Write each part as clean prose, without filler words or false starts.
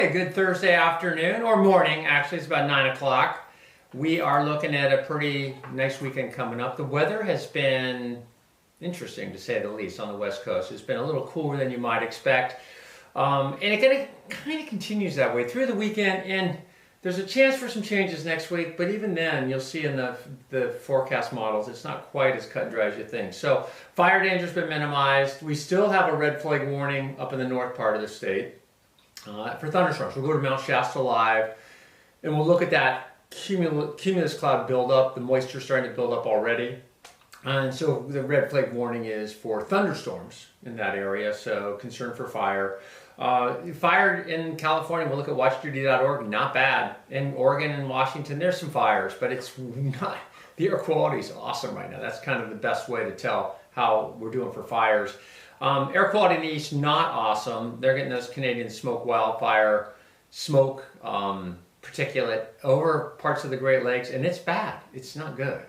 A good Thursday afternoon, or morning, actually, it's about 9 o'clock. We are looking at a pretty nice weekend coming up. The weather has been interesting, to say the least, on the West Coast. It's been a little cooler than you might expect. And it kind of continues that way through the weekend, and there's a chance for some changes next week, but even then, you'll see in the forecast models, it's not quite as cut and dry as you think. So fire danger has been minimized. We still have a red flag warning up in the north part of the state for thunderstorms. We'll go to Mount Shasta Live, and we'll look at that cumulus cloud buildup. The moisture starting to build up already. And so the red flag warning is for thunderstorms in that area, so concern for fire. Fire in California, we'll look at watchduty.org, not bad. In Oregon and Washington, there's some fires, but it's not, the air quality is awesome right now. That's kind of the best way to tell how we're doing for fires. Air quality in the east, not awesome. They're getting those Canadian smoke wildfire, smoke, particulate over parts of the Great Lakes, and it's bad. It's not good.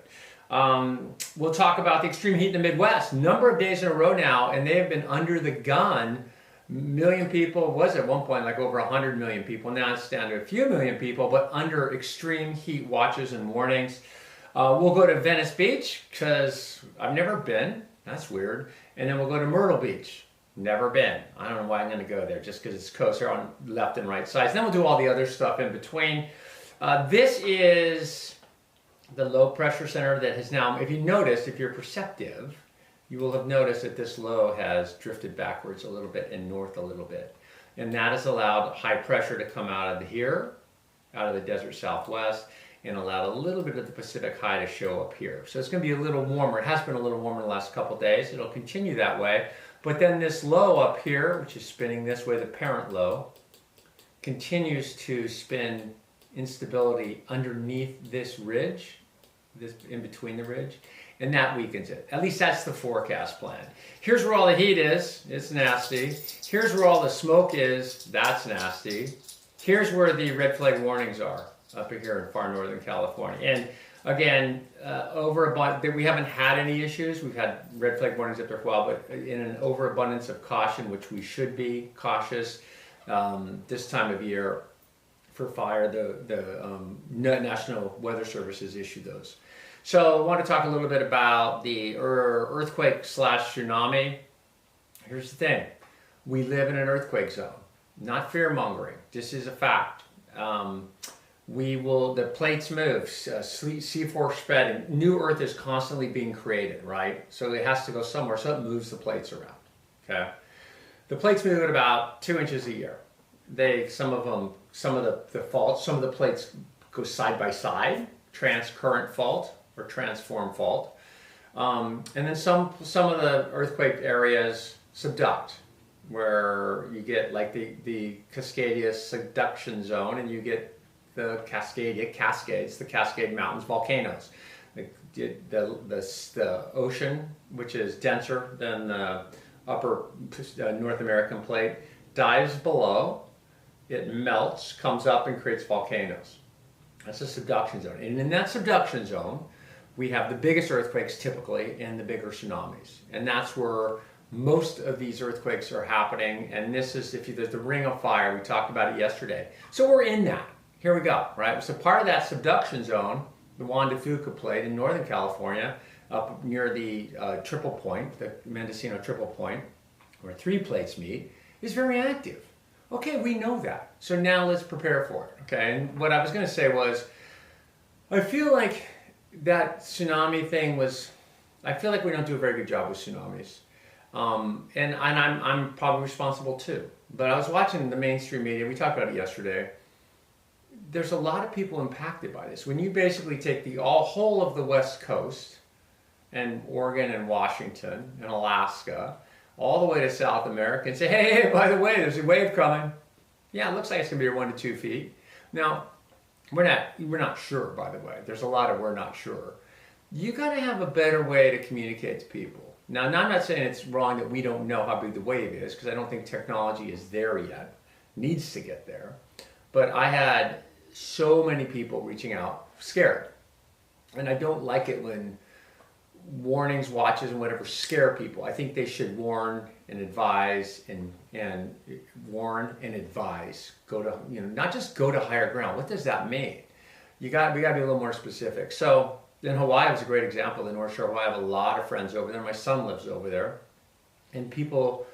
We'll talk about the extreme heat in the Midwest. Number of days in a row now, and they have been under the gun. Million people, was at one point like over 100 million people. Now it's down to a few million people, but under extreme heat watches and warnings. We'll go to Venice Beach, because I've never been. That's weird. And then we'll go to Myrtle Beach. Never been. I don't know why I'm going to go there, just because it's coaster on left and right sides. Then we'll do all the other stuff in between. This is the low pressure center that has now, if you noticed, if you're perceptive, you will have noticed that this low has drifted backwards a little bit and north a little bit. And that has allowed high pressure to come out of here, out of the desert southwest, and allowed a little bit of the Pacific high to show up here. So it's going to be a little warmer. It has been a little warmer in the last couple days. It'll continue that way. But then this low up here, which is spinning this way, the parent low, continues to spin instability underneath this ridge, this in between the ridge, and that weakens it. At least that's the forecast plan. Here's where all the heat is. It's nasty. Here's where all the smoke is. That's nasty. Here's where the red flag warnings are, up here in far northern California. And again, we haven't had any issues. We've had red flag warnings up there for a while, but in an overabundance of caution, which we should be cautious this time of year for fire, the National Weather Service has issued those. So I want to talk a little bit about the earthquake / tsunami. Here's the thing. We live in an earthquake zone. Not fear-mongering. This is a fact. The plates move, C4 spreading. New Earth is constantly being created, right? So it has to go somewhere, so it moves the plates around, okay? The plates move at about 2 inches a year. Some of the plates go side by side, transcurrent fault or transform fault. And then some of the earthquake areas subduct, where you get like the Cascadia subduction zone, and you get the Cascades, the Cascade Mountains, volcanoes. The ocean, which is denser than the upper North American plate, dives below, it melts, comes up, and creates volcanoes. That's a subduction zone. And in that subduction zone, we have the biggest earthquakes typically and the bigger tsunamis. And that's where most of these earthquakes are happening. And this is, there's the ring of fire, we talked about it yesterday. So we're in that. Here we go, right? So part of that subduction zone, the Juan de Fuca plate in Northern California, up near the triple point, the Mendocino triple point, where 3 plates meet, is very active. Okay, we know that. So now let's prepare for it, okay? And what I was going to say was, I feel like that tsunami thing I feel like we don't do a very good job with tsunamis. And I'm probably responsible too. But I was watching the mainstream media, we talked about it yesterday. There's a lot of people impacted by this. When you basically take the whole of the West Coast, and Oregon and Washington and Alaska, all the way to South America, and say, hey, by the way, there's a wave coming. Yeah, it looks like it's going to be 1 to 2 feet. Now, we're not sure, by the way. There's a lot of we're not sure. You got to have a better way to communicate to people. Now, I'm not saying it's wrong that we don't know how big the wave is, because I don't think technology is there yet. Needs to get there. But I had so many people reaching out scared. And I don't like it when warnings, watches, and whatever scare people. I think they should warn and advise and warn and advise. Go to, not just go to higher ground. What does that mean? We got to be a little more specific. So in Hawaii was a great example. The North Shore of Hawaii, I have a lot of friends over there. My son lives over there, and people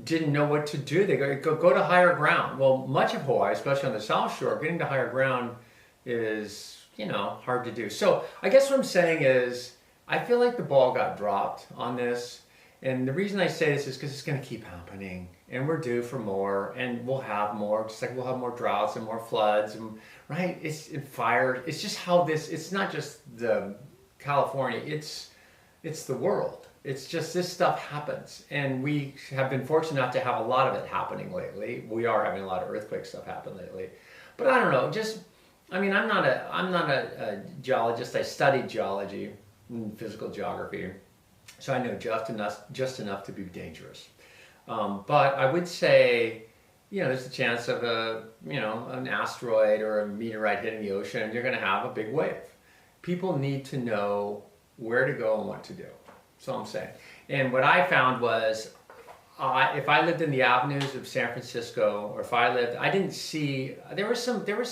didn't know what to do. They go to higher ground. Well, much of Hawaii, especially on the South Shore, getting to higher ground is, hard to do. So I guess what I'm saying is, I feel like the ball got dropped on this. And the reason I say this is because it's going to keep happening. And we're due for more. And we'll have more. Just like we'll have more droughts and more floods. And, right? It's fire. It's just how it's not just the California. It's the world. It's just this stuff happens. And we have been fortunate enough to have a lot of it happening lately. We are having a lot of earthquake stuff happen lately. But I don't know. I'm not a geologist. I studied geology and physical geography. So I know just enough to be dangerous. But I would say, there's a chance of an asteroid or a meteorite hitting the ocean, and you're going to have a big wave. People need to know where to go and what to do. That's all I'm saying. And what I found was, if I lived in the avenues of San Francisco, or I didn't see, there was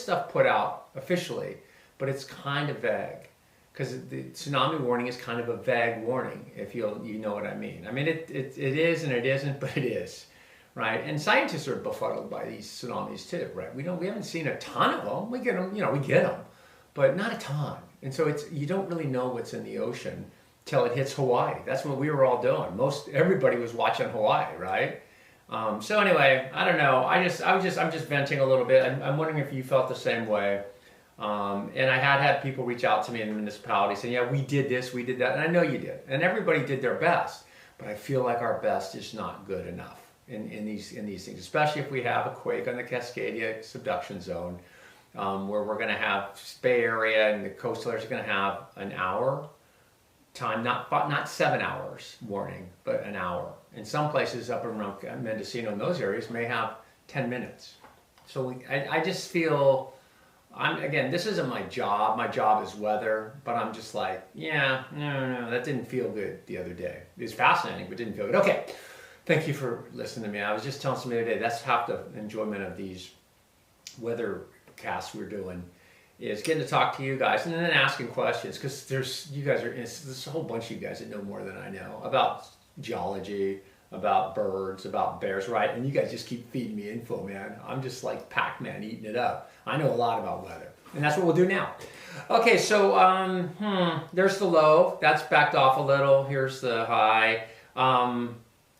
stuff put out officially, but it's kind of vague. Because the tsunami warning is kind of a vague warning, if you know what I mean. I mean, it is and it isn't, but it is, right? And scientists are befuddled by these tsunamis too, right? We haven't seen a ton of them. We get them, but not a ton. And so you don't really know what's in the ocean till it hits Hawaii. That's what we were all doing. Everybody was watching Hawaii, right? So anyway, I don't know. I'm just venting a little bit. I'm wondering if you felt the same way. And I had people reach out to me in the municipality saying, yeah, we did this, we did that, and I know you did. And everybody did their best, but I feel like our best is not good enough in these things, especially if we have a quake on the Cascadia subduction zone, where we're going to have Bay Area and the coastal areas are going to have an hour time, not 7 hours warning, but an hour. And some places up around Mendocino in those areas may have 10 minutes. So I just feel... Again, this isn't my job. My job is weather, but I'm just like, no, that didn't feel good the other day. It was fascinating, but didn't feel good. Okay, thank you for listening to me. I was just telling somebody today, that's half the enjoyment of these weather casts we're doing, is getting to talk to you guys and then asking questions, because there's a whole bunch of you guys that know more than I know about geology, about birds, about bears, right? And you guys just keep feeding me info, man. I'm just like Pac-Man eating it up. I know a lot about weather, and that's what we'll do now. Okay, so there's the low. That's backed off a little. Here's the high.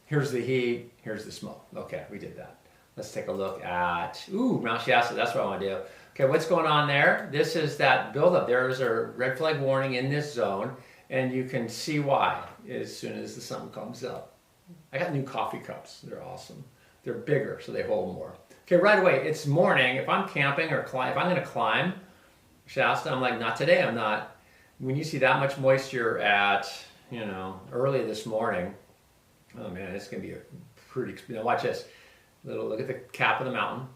Here's the heat. Here's the smoke. Okay, we did that. Let's take a look at, Mount Shasta. That's what I want to do. Okay, what's going on there? This is that buildup. There's a red flag warning in this zone, and you can see why as soon as the sun comes up. I got new coffee cups. They're awesome. They're bigger, so they hold more. Okay, right away, it's morning. If I'm camping or if I'm going to climb Shasta, I'm like, not today, I'm not. When you see that much moisture at, early this morning, oh man, it's going to be a pretty, watch this. Look at the cap of the mountain,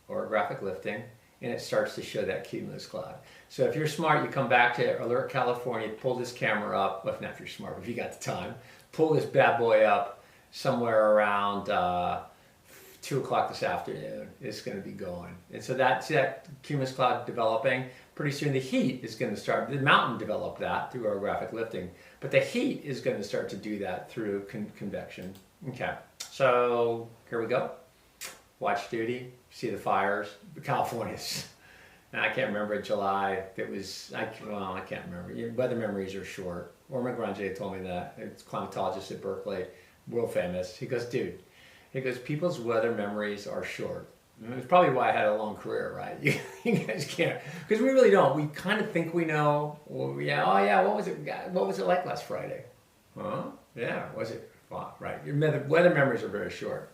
orographic lifting, and it starts to show that cumulus cloud. So if you're smart, you come back to Alert California, pull this camera up. Well, not if you're smart, but if you got the time, pull this bad boy up somewhere around 2 o'clock this afternoon. It's going to be going. And so see that cumulus cloud developing. Pretty soon the heat is going to start. The mountain developed that through orographic lifting, but the heat is going to start to do that through convection. Okay, so here we go. Watch duty. See the fires. California's. I can't remember July. It was, I can't remember. Your weather memories are short. Orma Grande told me that. It's a climatologist at Berkeley, world famous. He goes, dude, people's weather memories are short. It's probably why I had a long career, right? You guys can't, because we really don't. We kind of think we know. Well, yeah, what was it like last Friday? Huh? Yeah, was it? Well, right. Your weather memories are very short.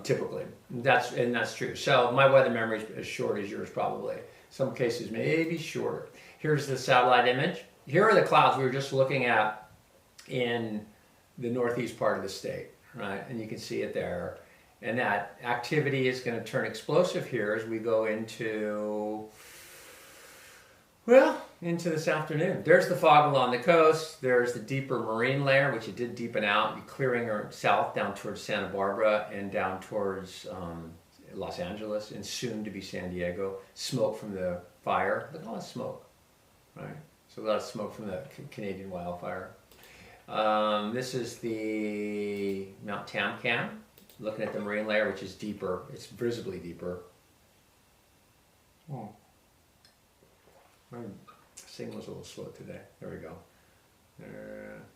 Typically, that's true. So my weather memory is as short as yours probably. Some cases maybe shorter. Here's the satellite image. Here are the clouds we were just looking at in the northeast part of the state, right? And you can see it there. And that activity is going to turn explosive here as we go into, Well, into this afternoon. There's the fog along the coast. There's the deeper marine layer, which it did deepen out. You're clearing south down towards Santa Barbara and down towards Los Angeles and soon to be San Diego. Smoke from the fire. Look at all that smoke, right? So a lot of smoke from the Canadian wildfire. This is the Mount Tamcam, looking at the marine layer, which is deeper. It's visibly deeper. Oh. My signal's a little slow today. There we go.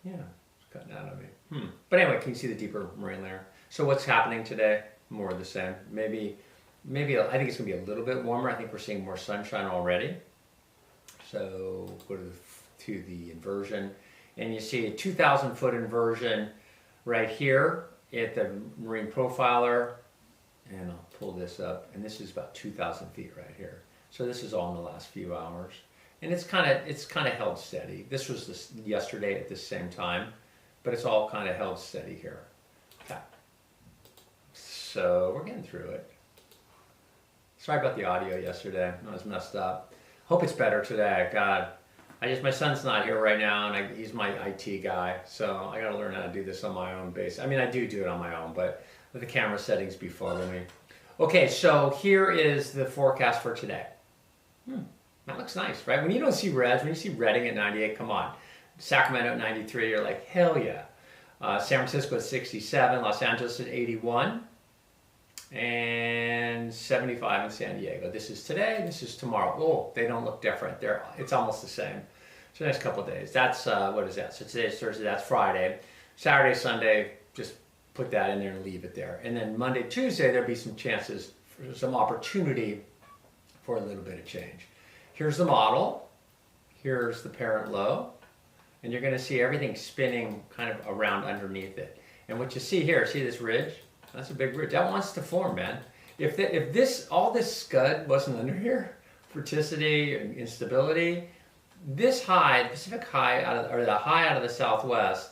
Yeah, it's cutting out of me. But anyway, can you see the deeper marine layer? So what's happening today? More of the same. Maybe I think it's going to be a little bit warmer. I think we're seeing more sunshine already. So go to the inversion. And you see a 2,000 foot inversion right here at the marine profiler. And I'll pull this up. And this is about 2,000 feet right here. So this is all in the last few hours. And it's kind of held steady. This was yesterday at the same time, but it's all kind of held steady here. Okay. So we're getting through it. Sorry about the audio yesterday. I was messed up. Hope it's better today. God, my son's not here right now, and he's my IT guy, so I got to learn how to do this on my own base. I mean, I do it on my own, but the camera settings befuddle me. Okay, so here is the forecast for today. That looks nice, right? When you don't see reds, when you see redding at 98, come on. Sacramento at 93, you're like, hell yeah. San Francisco at 67, Los Angeles at 81, and 75 in San Diego. This is today, this is tomorrow. Oh, they don't look different. It's almost the same. So next couple of days. That's, what is that? So today's Thursday, that's Friday. Saturday, Sunday, just put that in there and leave it there. And then Monday, Tuesday, there'll be some chances, for some opportunity for a little bit of change. Here's the model. Here's the parent low. And you're going to see everything spinning kind of around underneath it. And what you see here, see this ridge? That's a big ridge. That wants to form, man. If all this scud wasn't under here, vorticity and instability, this high, the Pacific high, the high out of the southwest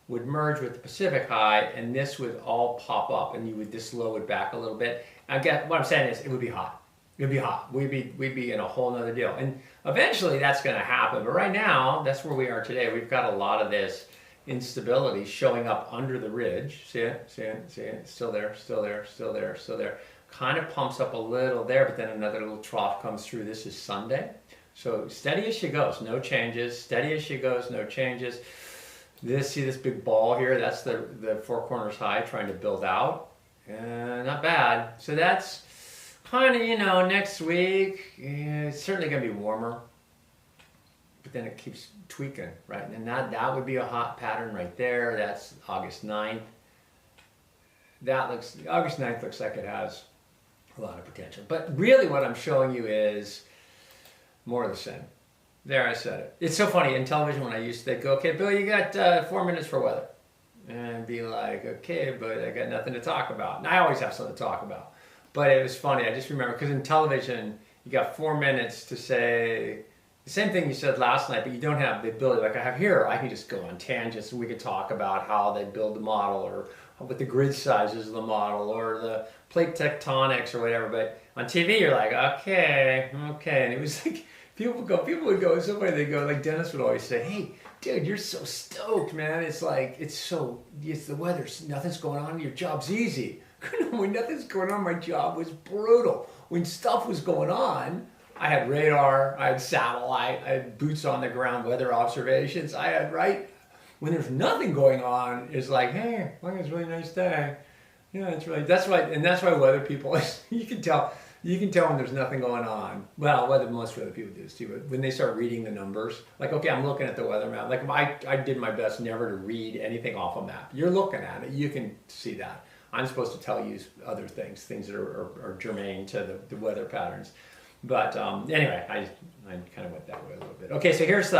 would merge with the Pacific high, and this would all pop up, and this low would back a little bit. Again, what I'm saying is, it would be hot. It would be hot. We'd be in a whole nother deal. And eventually that's going to happen. But right now, that's where we are today. We've got a lot of this instability showing up under the ridge. See it? See it? See it? Still there, still there, still there, still there. Kind of pumps up a little there, but then another little trough comes through. This is Sunday. So steady as she goes, no changes. Steady as she goes, no changes. See this big ball here? That's the Four Corners high trying to build out. Not bad. So that's kind of, next week, it's certainly going to be warmer. But then it keeps tweaking, right? And that would be a hot pattern right there. That's August 9th. August 9th looks like it has a lot of potential. But really what I'm showing you is more of the same. There, I said it. It's so funny, in television when they'd go, okay, Bill, you got 4 minutes for weather. And I'd be like, okay, but I got nothing to talk about. And I always have something to talk about. But it was funny, I just remember, because in television, you got 4 minutes to say the same thing you said last night, but you don't have the ability, like I have here, I can just go on tangents and we could talk about how they build the model or what the grid sizes of the model or the plate tectonics or whatever. But on TV, you're like, okay. And it was like, people would go, somebody they'd go, like Dennis would always say, hey, dude, you're so stoked, man. It's like, it's the weather, nothing's going on, your job's easy. When nothing's going on, my job was brutal. When stuff was going on, I had radar, I had satellite, I had boots on the ground weather observations. I had, right? When there's nothing going on, it's like, hey, well, it's a really nice day. Yeah, that's why weather people, you can tell when there's nothing going on. Well, most weather people do this too, but when they start reading the numbers, like, okay, I'm looking at the weather map. Like, I did my best never to read anything off a map. You're looking at it, you can see that. I'm supposed to tell you other things that are germane to the weather patterns. But anyway, I kind of went that way a little bit. Okay, so here's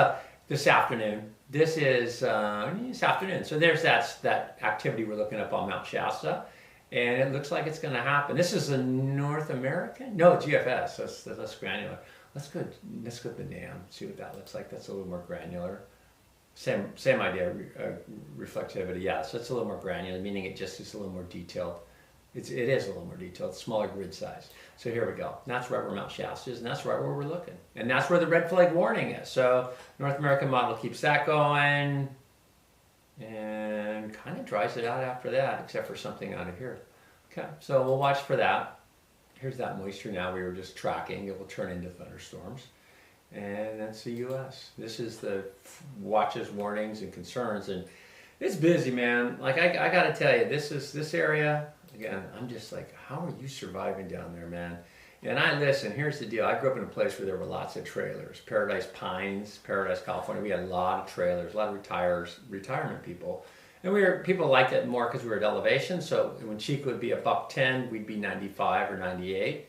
this afternoon. This is this afternoon. So there's that activity we're looking up on Mount Shasta. And it looks like it's going to happen. This is a North American? No, GFS. That's granular. Let's go to the NAM, see what that looks like. That's a little more granular. Same idea, reflectivity. Yeah, so it's a little more granular, meaning it just is a little more detailed. it is a little more detailed, smaller grid size. So here we go. And that's right where Mount Shasta is, and that's right where we're looking. And that's where the red flag warning is. So North American model keeps that going and kind of dries it out after that, except for something out of here. Okay, so we'll watch for that. Here's that moisture now we were just tracking. It will turn into thunderstorms. And that's the U.S. This is the watches, warnings, and concerns. And it's busy, man. Like, I got to tell you, this area, again, I'm just like, how are you surviving down there, man? And listen, here's the deal. I grew up in a place where there were lots of trailers. Paradise Pines, Paradise, California. We had a lot of trailers, a lot of retirement people. And people liked it more because we were at elevation. So when Chico would be $110, we'd be 95 or 98.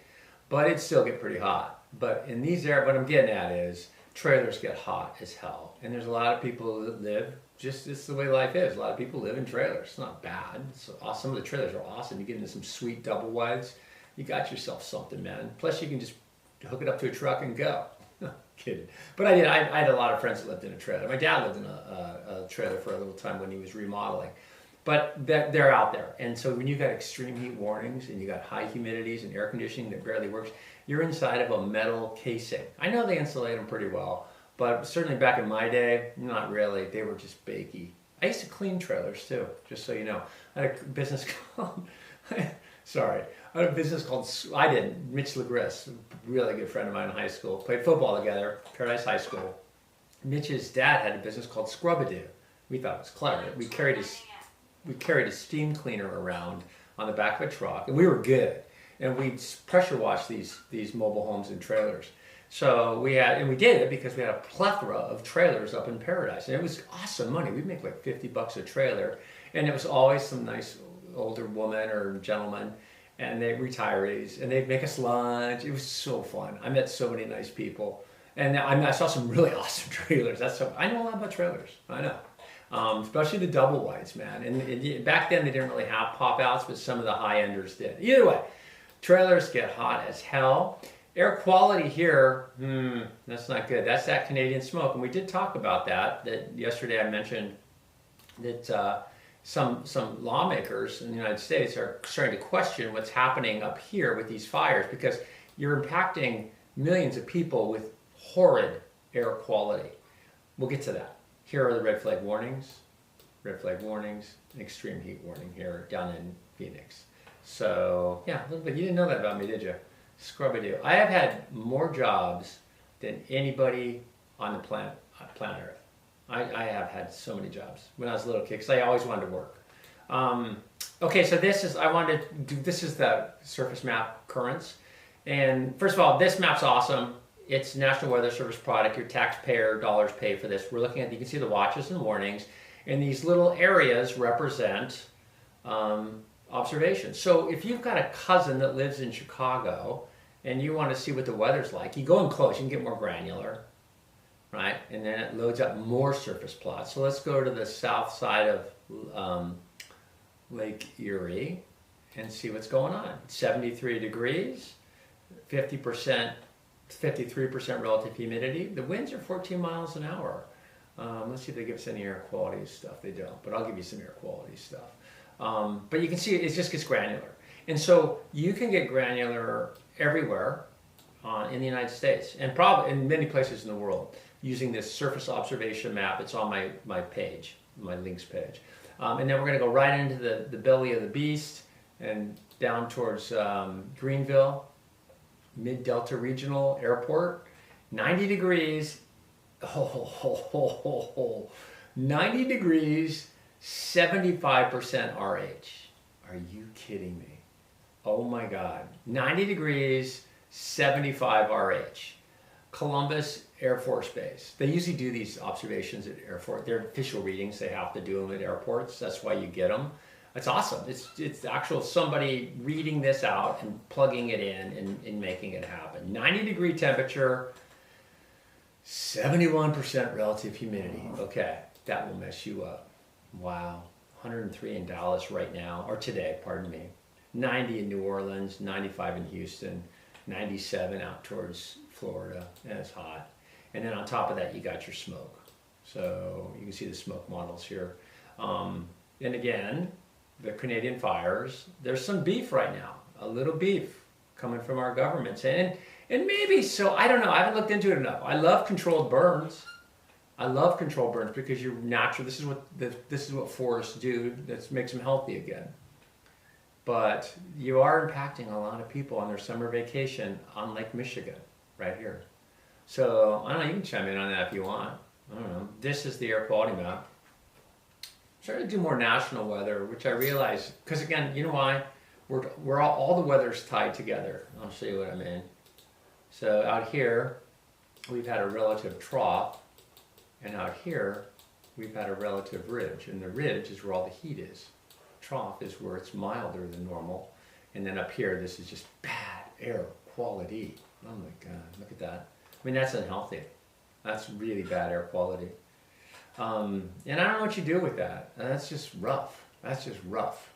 But it'd still get pretty hot. But in these areas, what I'm getting at is trailers get hot as hell. And there's a lot of people that live, it's the way life is. A lot of people live in trailers. It's not bad. Some of the trailers are awesome. You get into some sweet double wides. You got yourself something, man. Plus you can just hook it up to a truck and go. Kidding. But I had a lot of friends that lived in a trailer. My dad lived in a trailer for a little time when he was remodeling. But they're out there. And so when you got extreme heat warnings and you got high humidities and air conditioning that barely works, you're inside of a metal casing. I know they insulate them pretty well, but certainly back in my day, not really. They were just bakey. I used to clean trailers too, just so you know. I had a business called, Mitch Legris, a really good friend of mine in high school, played football together, Paradise High School. Mitch's dad had a business called Scrub-A-Doo. We thought it was clever. We carried a steam cleaner around on the back of a truck, and we were good. And we'd pressure wash these mobile homes and trailers. So we did it because we had a plethora of trailers up in Paradise, and it was awesome money. We'd make like $50 a trailer, and it was always some nice older woman or gentleman, and they retirees, and they'd make us lunch. It was so fun. I met so many nice people, and I saw some really awesome trailers. I know a lot about trailers. I know. Especially the double wides, man. And back then they didn't really have pop outs, but some of the high enders did. Either way, trailers get hot as hell. Air quality here, that's not good. That's that Canadian smoke. And we did talk about that yesterday. I mentioned that some lawmakers in the United States are starting to question what's happening up here with these fires, because you're impacting millions of people with horrid air quality. We'll get to that. Here are the red flag warnings, and extreme heat warning here down in Phoenix. So yeah, a little bit. You didn't know that about me, did you? Scrub-A-Doo. I have had more jobs than anybody on the planet Earth. I have had so many jobs when I was a little kid, because I always wanted to work. Okay, so this is the surface map currents. And first of all, this map's awesome. It's National Weather Service product. Your taxpayer dollars pay for this. We're looking at, you can see the watches and warnings, and these little areas represent observations. So if you've got a cousin that lives in Chicago and you want to see what the weather's like, you go in close, you can get more granular, right? And then it loads up more surface plots. So let's go to the south side of Lake Erie and see what's going on. 73 degrees, 50%, 53% relative humidity. The winds are 14 miles an hour. Let's see if they give us any air quality stuff. They don't, but I'll give you some air quality stuff. But you can see it just gets granular. And so you can get granular everywhere in the United States, and probably in many places in the world, using this surface observation map. It's on my page, my links page. And then we're going to go right into the belly of the beast and down towards Greenville, Mid-Delta Regional Airport. 90 degrees. 90 degrees, 75% RH. Are you kidding me? Oh my God. 90 degrees, 75 RH. Columbus Air Force Base. They usually do these observations at airport. They're official readings. They have to do them at airports. That's why you get them. It's awesome. It's actual somebody reading this out and plugging it in and making it happen. 90 degree temperature, 71% relative humidity. Okay, that will mess you up. Wow. 103 in Dallas right now, or today, pardon me. 90 in New Orleans, 95 in Houston, 97 out towards Florida, and it's hot. And then on top of that, you got your smoke. So you can see the smoke models here. And again, the Canadian fires, there's some beef right now, a little beef coming from our governments. And maybe, so I don't know, I haven't looked into it enough. I love controlled burns. I love controlled burns because you're natural. This is what forests do. That makes them healthy again. But you are impacting a lot of people on their summer vacation on Lake Michigan, right here. So I don't know. You can chime in on that if you want. I don't know. This is the air quality map. Trying to do more national weather, which I realize, because again, you know why? We're all the weather's tied together. I'll show you what I mean. So out here, we've had a relative trough. And out here, we've had a relative ridge, and the ridge is where all the heat is. Trough is where it's milder than normal. And then up here, this is just bad air quality. Oh my God, look at that. I mean, that's unhealthy. That's really bad air quality. And I don't know what you do with that. That's just rough. That's just rough.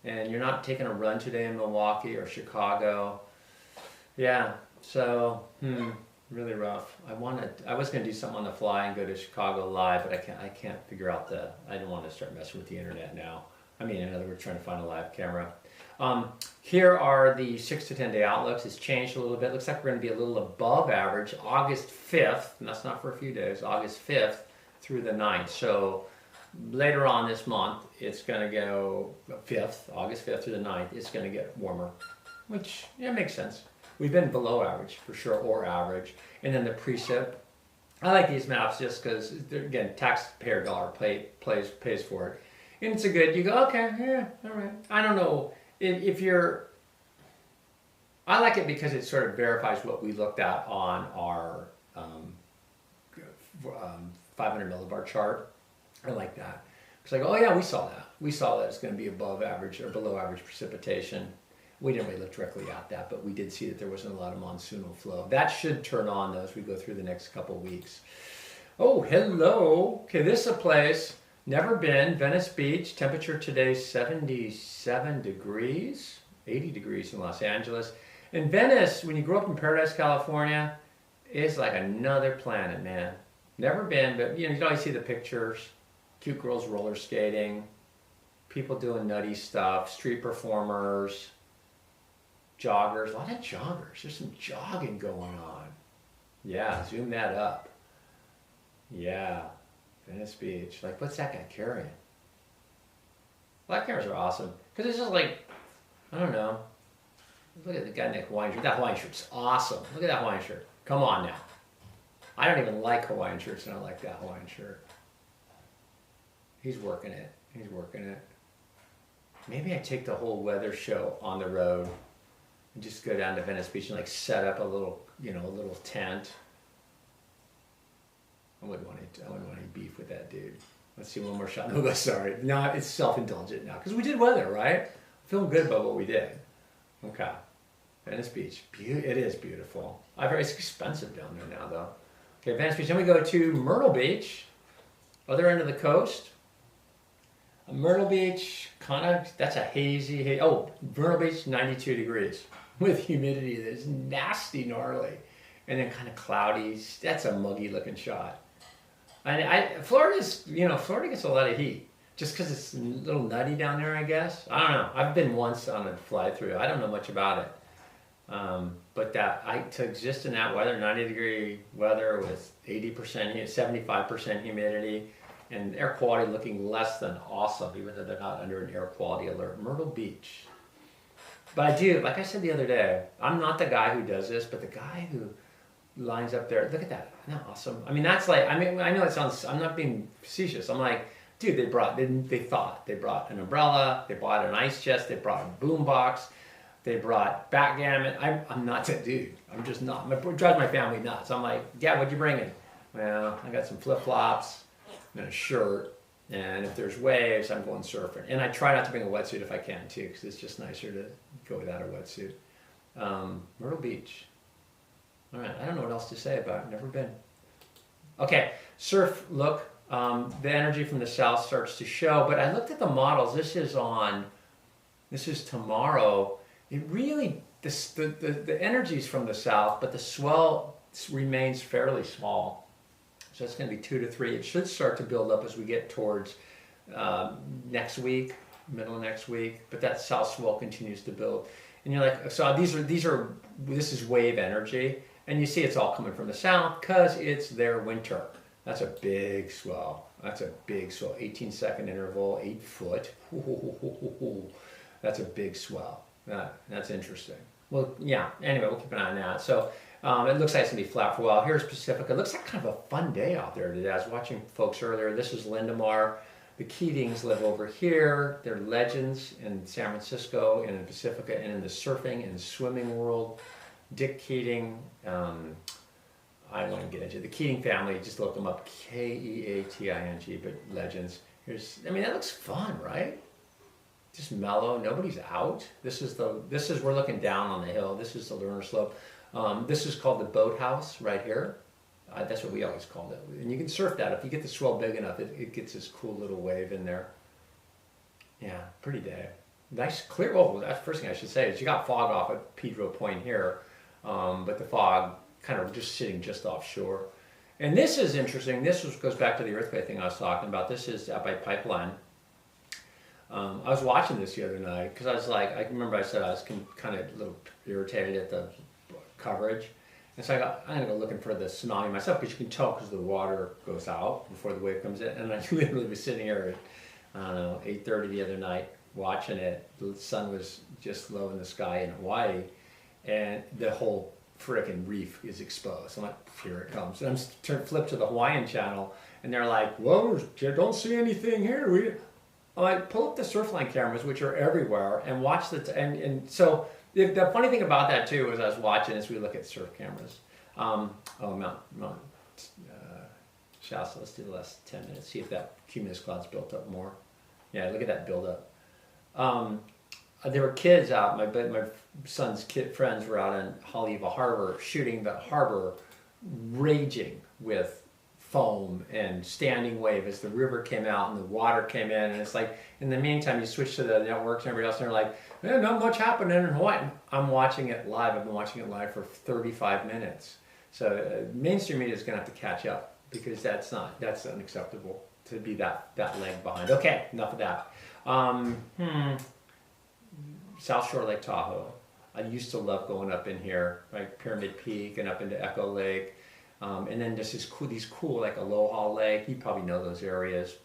And you're not taking a run today in Milwaukee or Chicago. Yeah, so, really rough. I was going to do something on the fly and go to Chicago live, but I can't figure out I don't want to start messing with the internet now. I mean, in other words, trying to find a live camera. Here are the 6 to 10 day outlooks. It's changed a little bit. Looks like we're going to be a little above average August 5th, and that's not for a few days, August 5th through the 9th. So later on this month, it's going to go August 5th through the 9th, it's going to get warmer, which, yeah, makes sense. We've been below average for sure, or average. And then the precip. I like these maps just because, again, taxpayer dollar pays for it. And it's a good, you go, okay, yeah, all right. I don't know if you're, I like it because it sort of verifies what we looked at on our 500 millibar chart. I like that. It's like, oh yeah, we saw that. We saw that it's going to be above average or below average precipitation. We didn't really look directly at that, but we did see that there wasn't a lot of monsoonal flow. That should turn on though as we go through the next couple weeks. Oh, hello. Okay, this is a place, never been, Venice Beach. Temperature today 77 degrees, 80 degrees in Los Angeles. And Venice, when you grow up in Paradise, California, is like another planet, man. Never been, but you know, you always see the pictures. Cute girls roller skating, people doing nutty stuff, street performers, joggers, a lot of joggers. There's some jogging going on. Yeah, zoom that up. Yeah, Venice Beach. Like, what's that guy carrying? Black cameras are awesome. Because it's just like, I don't know. Look at the guy in that Hawaiian shirt. That Hawaiian shirt's awesome. Look at that Hawaiian shirt. Come on now. I don't even like Hawaiian shirts, and I like that Hawaiian shirt. He's working it. He's working it. Maybe I take the whole weather show on the road and just go down to Venice Beach and like set up a little, you know, a little tent. I wouldn't want any beef with that dude. Let's see one more shot. No, sorry. No, it's self-indulgent now because we did weather, right? I'm feeling good about what we did. Okay. Venice Beach. It is beautiful. I've heard it's expensive down there now, though. Okay, Venice Beach. Then we go to Myrtle Beach, other end of the coast. Myrtle Beach, kind of, that's a hazy, oh, Myrtle Beach, 92 degrees with humidity that's nasty, gnarly. And then kind of cloudy. That's a muggy looking shot. And Florida's, you know, Florida gets a lot of heat just because it's a little nutty down there, I guess. I don't know. I've been once on a fly through. I don't know much about it. But to exist in that weather, 90-degree weather with 80%, 75% humidity, and air quality looking less than awesome, even though they're not under an air quality alert. Myrtle Beach. But I do, like I said the other day, I'm not the guy who does this, but the guy who lines up there, look at that, isn't that awesome? I mean, that's like, I mean, I know it sounds, I'm not being facetious. I'm like, dude, they brought an umbrella, they bought an ice chest, they brought a boom box, they brought backgammon. I'm not that dude. I'm just not. It drives my family nuts. I'm like, yeah, what'd you bring in? Well, I got some flip-flops and a shirt, and if there's waves, I'm going surfing. And I try not to bring a wetsuit if I can too, because it's just nicer to go without a wetsuit. Myrtle Beach. All right, I don't know what else to say about it. Never been. Okay, surf look. The energy from the south starts to show, but I looked at the models. This is tomorrow. It really, the energy's from the south, but the swell remains fairly small. So it's going to be 2 to 3. It should start to build up as we get towards next week. middle of next week, but that south swell continues to build. And you're like, so this is wave energy, and you see it's all coming from the south because it's their winter. That's a big swell. That's a big swell. 18-second interval, 8 foot. That's a big swell. That's interesting. Well, yeah, anyway, we'll keep an eye on that. So it looks like it's going to be flat for a while. Here's Pacifica. It looks like kind of a fun day out there today. I was watching folks earlier. This is Lindemar. The Keatings live over here. They're legends in San Francisco and in Pacifica and in the surfing and swimming world. Dick Keating, I don't want to get into the Keating family. Just look them up, Keating, but legends. That looks fun, right? Just mellow. Nobody's out. We're looking down on the hill. This is the lunar slope. This is called the boathouse right here. That's what we always called it. And you can surf that. If you get the swell big enough, it gets this cool little wave in there. Yeah, pretty day. Nice, clear. Oh, that's the first thing I should say is you got fog off at Pedro Point here, but the fog kind of just sitting just offshore. And this is interesting. Goes back to the earthquake thing I was talking about. This is out by Pipeline. I was watching this the other night because I was like, I remember I said I was kind of a little irritated at the coverage. And so I'm going to go looking for the tsunami myself because you can tell because the water goes out before the wave comes in. And I literally was sitting here at, I don't know, 8:30 the other night watching it. The sun was just low in the sky in Hawaii and the whole frickin' reef is exposed. I'm like, here it comes. And I'm flip to the Hawaiian channel and they're like, whoa, don't see anything here. I'm like, pull up the Surfline cameras, which are everywhere, and watch and so the funny thing about that too is I was watching as we look at surf cameras. Mount Shasta. Let's do the last 10 minutes. See if that cumulus cloud's built up more. Yeah, look at that build up. There were kids out. My son's friends were out in Haleiwa Harbor shooting the harbor, raging with foam and standing wave as the river came out and the water came in, and it's like in the meantime you switch to the networks and everybody else and they're like, not much happening in Hawaii. I'm watching it live. I've been watching it live for 35 minutes. So mainstream media is going to have to catch up because that's unacceptable to be that leg behind. Okay, enough of that. South Shore Lake Tahoe. I used to love going up in here, right? Pyramid Peak and up into Echo Lake. And then there's these cool like Aloha Lake. You probably know those areas.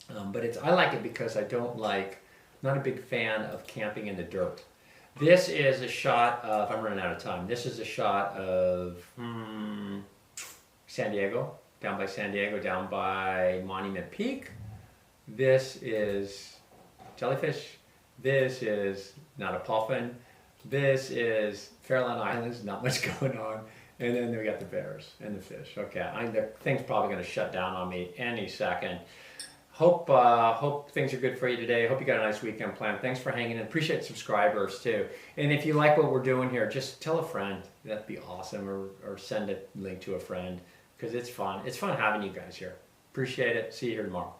But I like it because not a big fan of camping in the dirt. This is a shot of, I'm running out of time. This is a shot of San Diego, down by Monument Peak. This is Jellyfish. This is Natapalfin. This is Farallon Islands, not much going on. And then we got the bears and the fish. Okay, the thing's probably going to shut down on me any second. Hope things are good for you today. Hope you got a nice weekend planned. Thanks for hanging in. Appreciate subscribers too. And if you like what we're doing here, just tell a friend. That'd be awesome. Or send a link to a friend because it's fun. It's fun having you guys here. Appreciate it. See you here tomorrow.